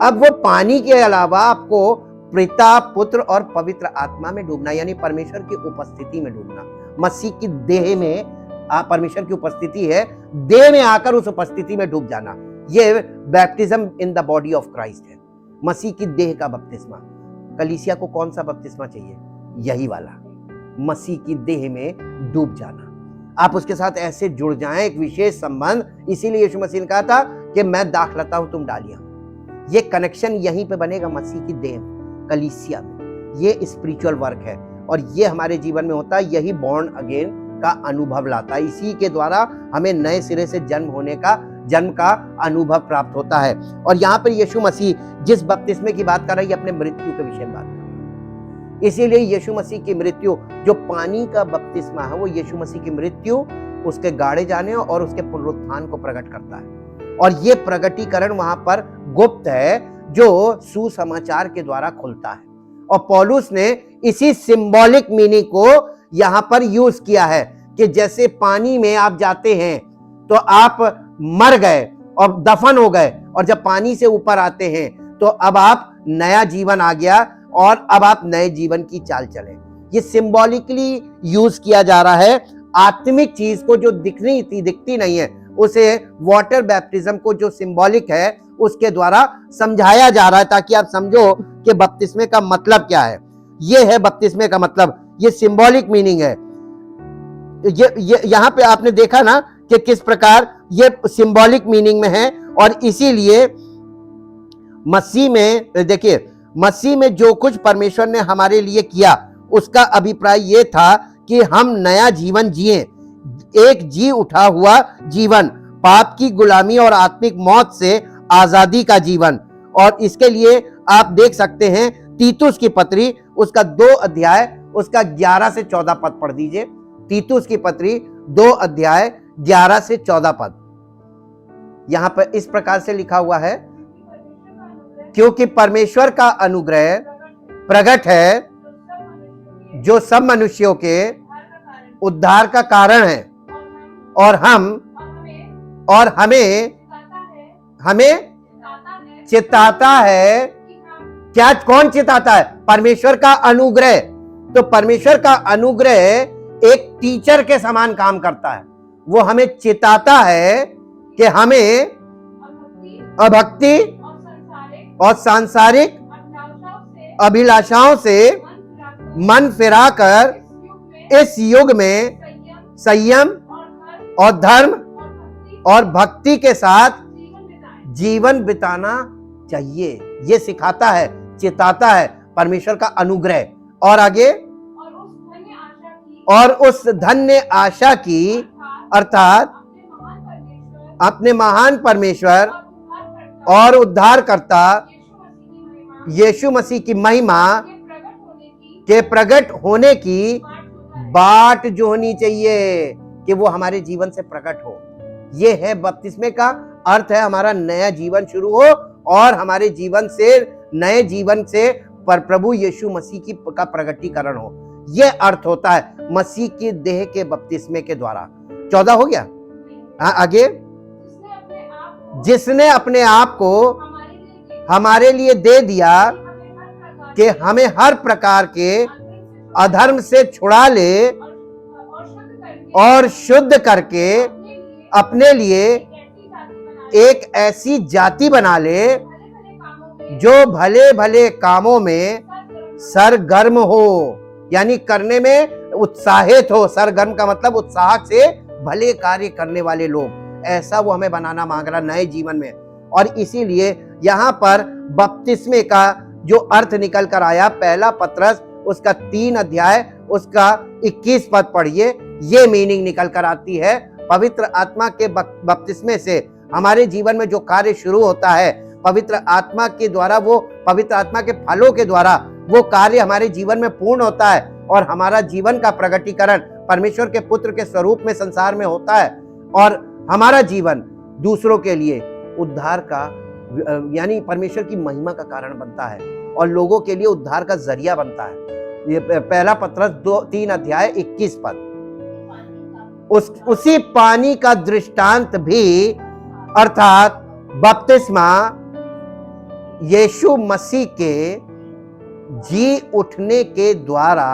अब वो पानी के अलावा आपको पिता, पुत्र और पवित्र आत्मा में डूबना, यानी परमेश्वर की उपस्थिति में डूबना। मसीह की देह में परमेश्वर की उपस्थिति है, देह में आकर उस उपस्थिति में डूब जाना। ये baptism in the body of Christ है, मसीह की देह का बपतिस्मा। कलीसिया को कौन सा बपतिस्मा चाहिए? यही वाला, मसीह की देह में डूब जाना। आप उसके साथ ऐसे जुड़ जाएं, एक विशेष संबंध। इसीलिए यीशु मसीह ने कहा था कि मैं दाखलता हूं, तुम डालियां। ये कनेक्शन यहीं पे बनेगा मसीह की देह में, कलीसिया में। ये स्पिरिचुअल वर्क है, और ये हमारे जीवन में होता है। यही बॉर्न अगेन का अनुभव लाता है। इसी के द्वारा हमें नए सिरे से जन्म का अनुभव प्राप्त होता है। और यहाँ पर यीशु मसीह जिस बपतिस्मे की बात कर रहा है, अपने मृत्यु के विषय में बात कर रहा है। इसीलिए यीशु मसीह की मृत्यु, जो पानी का बपतिस्मा है, वो यीशु मसीह की मृत्यु, उसके गाड़े जाने और उसके पुनरुत्थान को प्रकट करता है। और ये प्रगटीकरण वहां पर गुप्त है, जो सुसमाचार के द्वारा खुलता है। और पौलुस ने इसी सिंबॉलिक मीनिंग को यहां पर यूज किया है कि जैसे पानी में आप जाते हैं तो आप मर गए और दफन हो गए, और जब पानी से ऊपर आते हैं तो अब आप नया जीवन आ गया, और अब आप नए जीवन की चाल चले। ये सिंबॉलिकली यूज किया जा रहा है। आत्मिक चीज को जो दिखती नहीं है, उसे वाटर बैप्टिज्म को जो सिंबॉलिक है उसके द्वारा समझाया जा रहा है, ताकि आप समझो कि बपतिस्मे का मतलब क्या है। ये है बपतिस्मे का मतलब, ये सिंबॉलिक मीनिंग है। ये यहां पे आपने देखा ना कि किस प्रकार ये सिंबॉलिक मीनिंग में है। और इसीलिए मसीह में देखिए, मसीह में जो कुछ परमेश्वर ने हमारे लिए किया, उसका अभिप्राय ये था कि हम नया जीवन जिए, एक जी उठा हुआ जीवन, पाप की गुलामी और आत्मिक मौत से आजादी का जीवन। और इसके लिए आप देख सकते हैं तीतुस की पत्री, उसका 2 अध्याय, उसका 11 से 14 पद पढ़ दीजिए। तीतुस की पत्री 2 अध्याय 11 से 14 पद यहां पर इस प्रकार से लिखा हुआ है, क्योंकि परमेश्वर का अनुग्रह प्रकट है जो सब मनुष्यों के उद्धार का कारण है, और हमें चिताता है। क्या, कौन चिताता है? परमेश्वर का अनुग्रह। तो परमेश्वर का अनुग्रह एक टीचर के समान काम करता है। वो हमें चिताता है कि हमें अभक्ति और सांसारिक अभिलाषाओं से मन फिराकर इस युग में संयम और धर्म और भक्ति के साथ जीवन बिताना चाहिए। ये सिखाता है, चिताता है परमेश्वर का अनुग्रह। और आगे, और उस धन्य आशा की अर्थात अपने महान परमेश्वर और उद्धारकर्ता यीशु मसीह की महिमा के प्रकट होने की बाट जो होनी चाहिए कि वो हमारे जीवन से प्रकट हो। ये है बपतिस्मे का अर्थ, है हमारा नया जीवन शुरू हो और हमारे जीवन से, नए जीवन से प्रभु यीशु मसीह की का प्रकटीकरण हो। ये अर्थ होता है मसीह की देह के बपतिस्मे के द्वारा। 14 हो गया। आगे, जिसने अपने आप को हमारे लिए दे दिया कि हमें हर प्रकार के अधर्म से छुड़ा ले और शुद्ध करके अपने लिए एक ऐसी जाति बना ले जो भले भले कामों में सरगर्म हो, यानी करने में उत्साहित हो। सरगर्म का मतलब उत्साह से भले कार्य करने वाले लोग, ऐसा वो हमें बनाना मांग रहा नए जीवन में। और इसीलिए यहाँ पर बपतिस्मे का जो अर्थ निकल कर आया, पहला पत्रस उसका 3 अध्याय उसका 21 पद पढ़िए, ये मीनिंग निकल कर आती है। पवित्र आत्मा के बपतिस्मे से हमारे जीवन में जो कार्य शुरू होता है, पवित्र आत्मा के द्वारा, वो पवित्र आत्मा के फलों के द्वारा वो कार्य हमारे जीवन में पूर्ण होता है और हमारा जीवन का प्रकटीकरण परमेश्वर के पुत्र के स्वरूप में संसार में होता है। और हमारा जीवन दूसरों के लिए उद्धार का, यानी परमेश्वर की महिमा का कारण बनता है और लोगों के लिए उद्धार का जरिया बनता है। ये पहला पत्रस 3 अध्याय 21 पद। उसी पानी का दृष्टांत भी अर्थात बपतिस्मा यीशु मसीह के जी उठने के द्वारा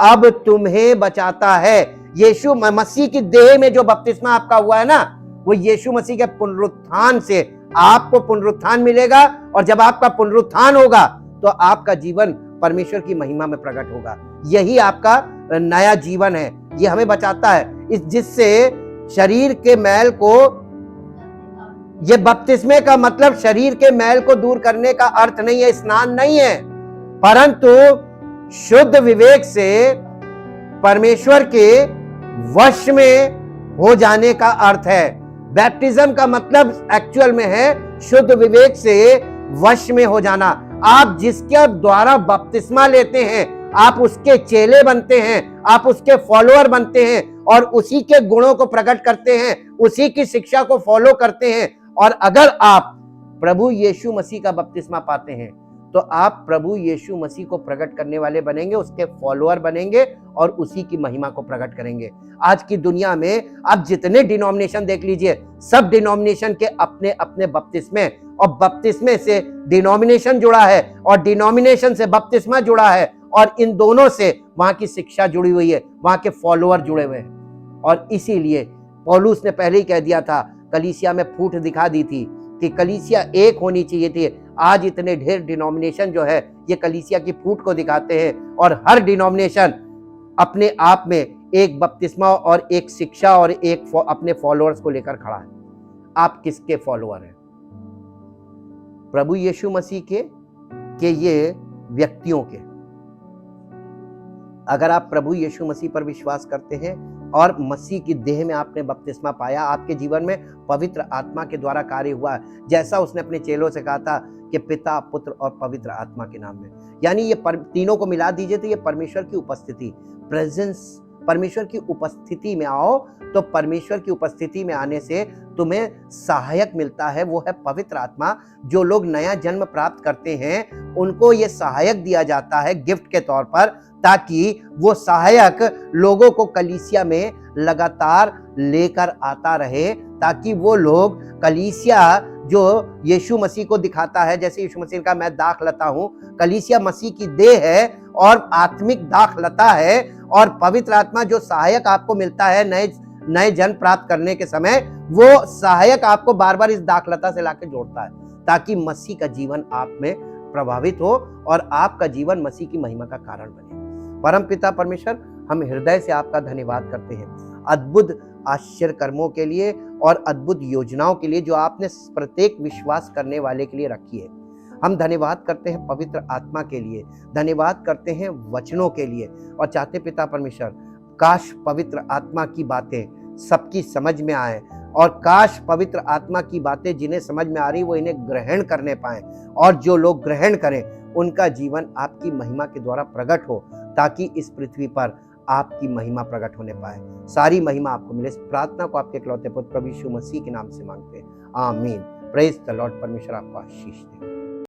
अब तुम्हें बचाता है। यीशु मसीह की देह में जो बपतिस्मा आपका हुआ है ना, वो यीशु मसीह के पुनरुत्थान से आपको पुनरुत्थान मिलेगा। और जब आपका पुनरुत्थान होगा तो आपका जीवन परमेश्वर की महिमा में प्रकट होगा। यही आपका नया जीवन है। ये हमें बचाता है, जिससे शरीर के मैल को, ये बपतिस्मे का मतलब शरीर के मैल को दूर करने का अर्थ नहीं है, स्नान नहीं है, परंतु शुद्ध विवेक से परमेश्वर के वश में हो जाने का अर्थ है। बैप्टिज्म का मतलब एक्चुअल में है शुद्ध विवेक से वश में हो जाना। आप जिसके द्वारा बपतिस्मा लेते हैं, आप उसके चेले बनते हैं, आप उसके फॉलोअर बनते हैं और उसी के गुणों को प्रकट करते हैं, उसी की शिक्षा को फॉलो करते हैं। और अगर आप प्रभु यीशु मसीह का बपतिस्मा पाते हैं तो आप प्रभु यीशु मसीह को प्रकट करने वाले बनेंगे, उसके फॉलोअर बनेंगे और उसी की महिमा को प्रकट करेंगे। आज की दुनिया में आप जितने डिनोमिनेशन देख लीजिए, सब डिनोमिनेशन के अपने अपने बपतिस्मे, और बपतिस्मे से डिनोमिनेशन जुड़ा है और डिनोमिनेशन से बपतिस्मा जुड़ा है, और इन दोनों से वहां की शिक्षा जुड़ी हुई है, वहां के फॉलोअर जुड़े हुए हैं। और इसीलिए पौलुस ने पहले ही कह दिया था, कलीसिया में फूट दिखा दी थी कि कलीसिया एक होनी चाहिए थी। आज इतने ढेर डिनोमिनेशन जो है ये कलीसिया की फूट को दिखाते हैं, और हर डिनोमिनेशन अपने आप में एक बपतिस्मा और एक शिक्षा और एक अपने फॉलोअर्स को लेकर खड़ा है। आप किसके फॉलोअर हैं? प्रभु यीशु मसीह के ये व्यक्तियों के? अगर आप प्रभु यीशु मसीह पर विश्वास करते हैं और मसीह की देह में आपने बपतिस्मा पाया, आपके जीवन में पवित्र आत्मा के द्वारा कार्य हुआ, जैसा उसने अपने चेलों से कहा था कि पिता, पुत्र और पवित्र आत्मा के नाम में, यानी ये तीनों को मिला दीजिए तो ये परमेश्वर की उपस्थिति, प्रेजेंस परमेश्वर की उपस्थिति में आओ, तो परमेश्वर की उपस्थिति में आने से तुम्हें सहायक मिलता है, वो है पवित्र आत्मा। जो लोग नया जन्म प्राप्त करते हैं उनको ये सहायक दिया जाता है गिफ्ट के तौर पर, ताकि वो सहायक लोगों को कलीसिया में लगातार लेकर आता रहे, ताकि वो लोग कलीसिया जो यीशु मसीह को दिखाता है, जैसे यीशु मसीह का मैं दाखलता हूं, कलीसिया मसीह की देह है और आत्मिक दाखलता है, और पवित्र आत्मा जो सहायक आपको मिलता है नए जन्म प्राप्त करने के समय, वो सहायक आपको बार बार इस दाखलता से लाके जोड़ता है, ताकि मसीह का जीवन आप में प्रभावित हो और आपका जीवन मसीह की महिमा का कारण बने। परम पिता परमेश्वर, हम हृदय से आपका धन्यवाद करते हैं अद्भुत आश्चर्य कर्मों के लिए और अद्भुत योजनाओं के लिए जो आपने प्रत्येक विश्वास करने वाले के लिए रखी है। हम धन्यवाद करते हैं पवित्र आत्मा के लिए, धन्यवाद करते हैं वचनों के लिए, और चाहते पिता परमेश्वर काश पवित्र आत्मा की बातें सबकी समझ में आए, और काश पवित्र आत्मा की बातें जिन्हें समझ में आ रही वो इन्हें ग्रहण करने पाए, और जो लोग ग्रहण करें उनका जीवन आपकी महिमा के द्वारा प्रकट हो, ताकि इस पृथ्वी पर आपकी महिमा प्रकट होने पाए। सारी महिमा आपको मिले। इस प्रार्थना को आपके इकलौते पुत्र प्रभु यीशु मसीह के नाम से मांगते हैं, आमीन। Praise the Lord. परमेश्वर आपको आशीष दे।